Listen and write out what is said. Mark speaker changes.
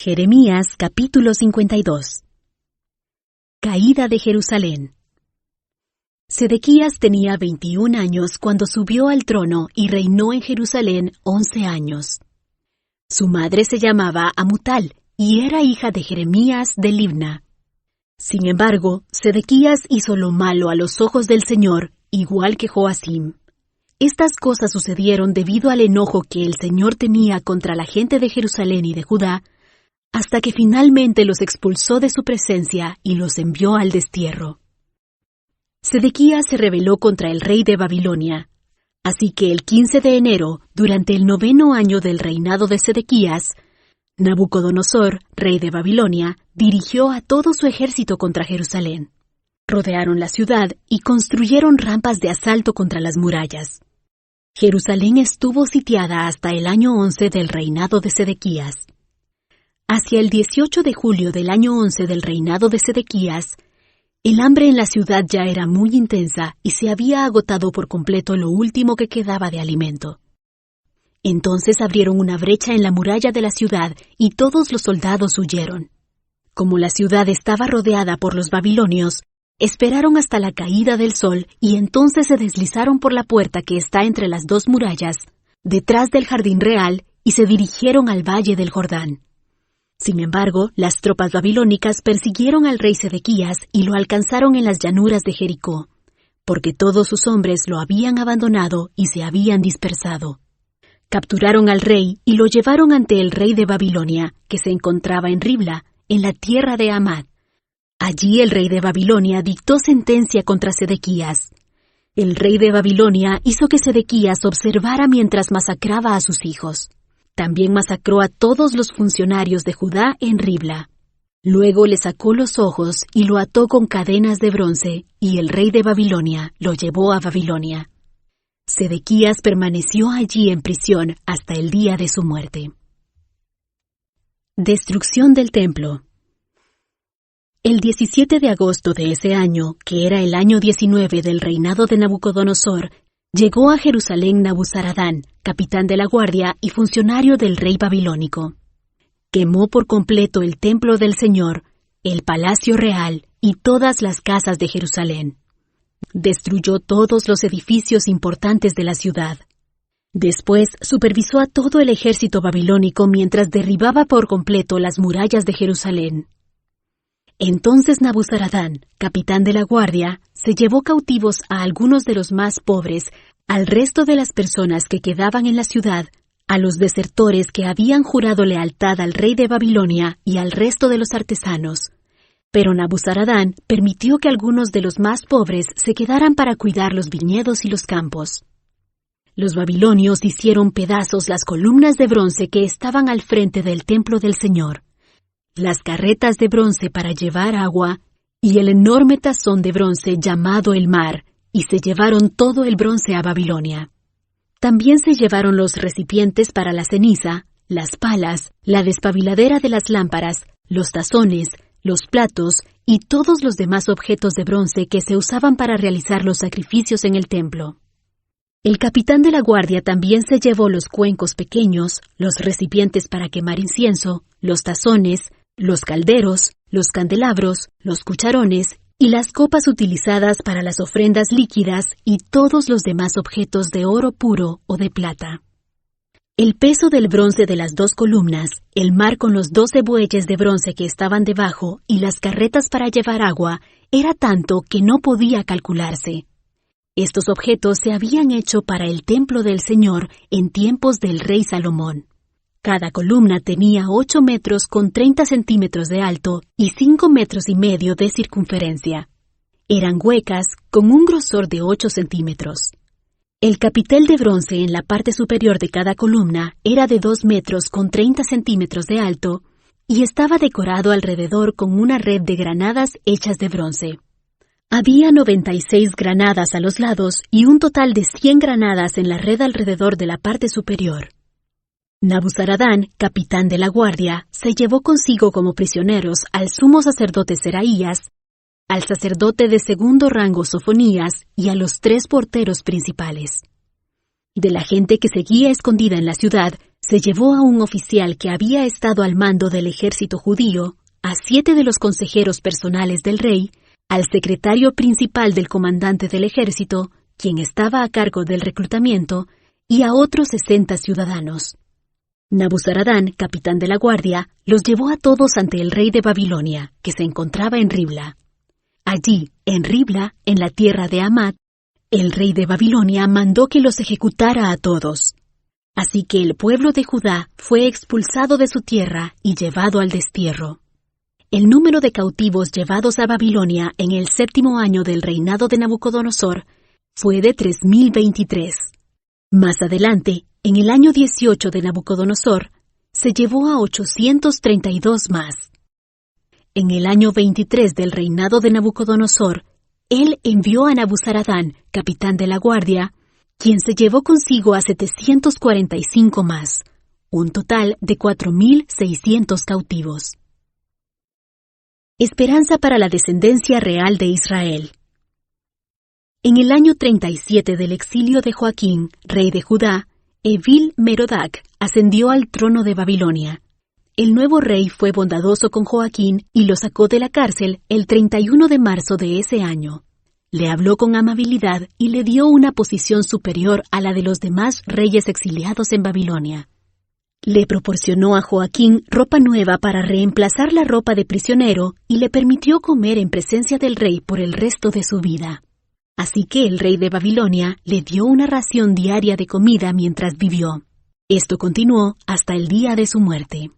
Speaker 1: Jeremías capítulo 52. Caída de Jerusalén. Sedequías tenía 21 años cuando subió al trono y reinó en Jerusalén 11 años. Su madre se llamaba Amutal y era hija de Jeremías de Libna. Sin embargo, Sedequías hizo lo malo a los ojos del Señor, igual que Joacim. Estas cosas sucedieron debido al enojo que el Señor tenía contra la gente de Jerusalén y de Judá, hasta que finalmente los expulsó de su presencia y los envió al destierro. Sedequías se rebeló contra el rey de Babilonia. Así que el 15 de enero, durante el 9º año del reinado de Sedequías, Nabucodonosor, rey de Babilonia, dirigió a todo su ejército contra Jerusalén. Rodearon la ciudad y construyeron rampas de asalto contra las murallas. Jerusalén estuvo sitiada hasta el año 11 del reinado de Sedequías. Hacia el 18 de julio del año 11 del reinado de Sedequías, el hambre en la ciudad ya era muy intensa y se había agotado por completo lo último que quedaba de alimento. Entonces abrieron una brecha en la muralla de la ciudad y todos los soldados huyeron. Como la ciudad estaba rodeada por los babilonios, esperaron hasta la caída del sol y entonces se deslizaron por la puerta que está entre las dos murallas, detrás del jardín real, y se dirigieron al valle del Jordán. Sin embargo, las tropas babilónicas persiguieron al rey Sedequías y lo alcanzaron en las llanuras de Jericó, porque todos sus hombres lo habían abandonado y se habían dispersado. Capturaron al rey y lo llevaron ante el rey de Babilonia, que se encontraba en Ribla, en la tierra de Amad. Allí el rey de Babilonia dictó sentencia contra Sedequías. El rey de Babilonia hizo que Sedequías observara mientras masacraba a sus hijos. También masacró a todos los funcionarios de Judá en Ribla. Luego le sacó los ojos y lo ató con cadenas de bronce, y el rey de Babilonia lo llevó a Babilonia. Sedequías permaneció allí en prisión hasta el día de su muerte. Destrucción del templo. El 17 de agosto de ese año, que era el año 19 del reinado de Nabucodonosor, llegó a Jerusalén Nabuzaradán, capitán de la guardia y funcionario del rey babilónico. Quemó por completo el templo del Señor, el palacio real y todas las casas de Jerusalén. Destruyó todos los edificios importantes de la ciudad. Después supervisó a todo el ejército babilónico mientras derribaba por completo las murallas de Jerusalén. Entonces Nabuzaradán, capitán de la guardia, se llevó cautivos a algunos de los más pobres, al resto de las personas que quedaban en la ciudad, a los desertores que habían jurado lealtad al rey de Babilonia y al resto de los artesanos. Pero Nabuzaradán permitió que algunos de los más pobres se quedaran para cuidar los viñedos y los campos. Los babilonios hicieron pedazos las columnas de bronce que estaban al frente del templo del Señor, las carretas de bronce para llevar agua y el enorme tazón de bronce llamado el mar, y se llevaron todo el bronce a Babilonia. También se llevaron los recipientes para la ceniza, las palas, la despabiladera de las lámparas, los tazones, los platos y todos los demás objetos de bronce que se usaban para realizar los sacrificios en el templo. El capitán de la guardia también se llevó los cuencos pequeños, los recipientes para quemar incienso, los tazones, los calderos, los candelabros, los cucharones y las copas utilizadas para las ofrendas líquidas y todos los demás objetos de oro puro o de plata. El peso del bronce de las dos columnas, el mar con los 12 bueyes de bronce que estaban debajo y las carretas para llevar agua era tanto que no podía calcularse. Estos objetos se habían hecho para el templo del Señor en tiempos del rey Salomón. Cada columna tenía 8 metros con 30 centímetros de alto y 5 metros y medio de circunferencia. Eran huecas con un grosor de 8 centímetros. El capitel de bronce en la parte superior de cada columna era de 2 metros con 30 centímetros de alto y estaba decorado alrededor con una red de granadas hechas de bronce. Había 96 granadas a los lados y un total de 100 granadas en la red alrededor de la parte superior. Nabuzaradán, capitán de la guardia, se llevó consigo como prisioneros al sumo sacerdote Seraías, al sacerdote de segundo rango Sofonías y a los 3 porteros principales. De la gente que seguía escondida en la ciudad, Se llevó a un oficial que había estado al mando del ejército judío, a 7 de los consejeros personales del rey, al secretario principal del comandante del ejército, quien estaba a cargo del reclutamiento, y a otros 60 ciudadanos. Nabuzaradán, capitán de la guardia, los llevó a todos ante el rey de Babilonia, que se encontraba en Ribla. Allí, en Ribla, en la tierra de Hamat, el rey de Babilonia mandó que los ejecutara a todos. Así que el pueblo de Judá fue expulsado de su tierra y llevado al destierro. El número de cautivos llevados a Babilonia en el 7º año del reinado de Nabucodonosor fue de 3023. Más adelante, en el año 18 de Nabucodonosor, se llevó a 832 más. En el año 23 del reinado de Nabucodonosor, él envió a Nabuzaradán, capitán de la guardia, quien se llevó consigo a 745 más, un total de 4.600 cautivos. Esperanza para la descendencia real de Israel. En el año 37 del exilio de Joaquín, rey de Judá, Evil-Merodach ascendió al trono de Babilonia. El nuevo rey fue bondadoso con Joaquín y lo sacó de la cárcel el 31 de marzo de ese año. Le habló con amabilidad y le dio una posición superior a la de los demás reyes exiliados en Babilonia. Le proporcionó a Joaquín ropa nueva para reemplazar la ropa de prisionero y le permitió comer en presencia del rey por el resto de su vida. Así que el rey de Babilonia le dio una ración diaria de comida mientras vivió. Esto continuó hasta el día de su muerte.